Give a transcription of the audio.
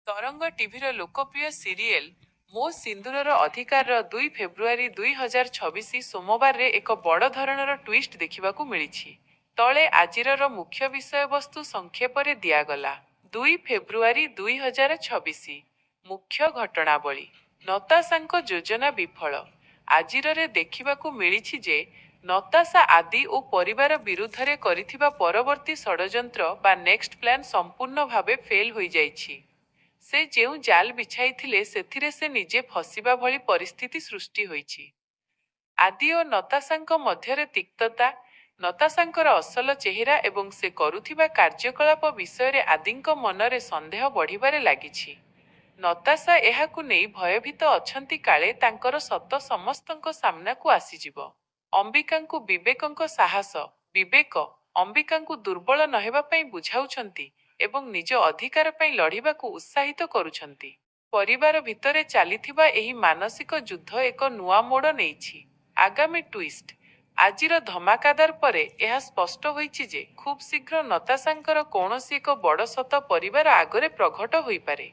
तरंग टीभीर लोकप्रिय सीरियल मो सिंदूरर अधिकार 2 फेब्रुआरी 2026 सोमवार रे एक बड़ धरणर ट्विस्ट देखा मिली। तले आजिर मुख्य विषय वस्तु संक्षेप दिगला। 2 फेब्रुआरी 2026 मुख्य घटनावली। नताशांक योजना विफल। आजिर देखा मिली जे नताशा आदि और परिवार विरुद्ध रे करिथिबा परवर्ती षडयंत्र बा नेक्स्ट प्लान संपूर्ण भावे फेल हो जाइछि। से जेउ जाल बिछाई थिले सेथिरे से निजे फसिबा भली परिस्थिति सृष्टि होइछि। आदि और नताशांक मध्यरे तिक्तता, नताशांकर असल चेहरा एवं से करुथिबा कार्यकलाप विषय रे आदिंक मनरे संदेह बढ़िबारे लागिछि। नताशा एहाकु नेई भयभीत अछंती काले तांकर सत समस्तंक सामनाकु आसीजिबो। अंबिकांकु विवेकंक साहस, विवेक अंबिकांकु दुर्बल नहेबा पई बुझाउछंती एवं निज अधिकार पई लढिबाकु उत्साहित करुछंती। परिवार भितरे चालिथिबा एही मानसिक युद्ध एक नुआ मोड़ नेइछि। आगामी ट्विस्ट। आजिर धमाकादार परे एहा स्पष्ट होइछि जे खूब शीघ्र नताशांकर कौनसी एक बड़ सत परिवार आगरे प्रघट होइपारे।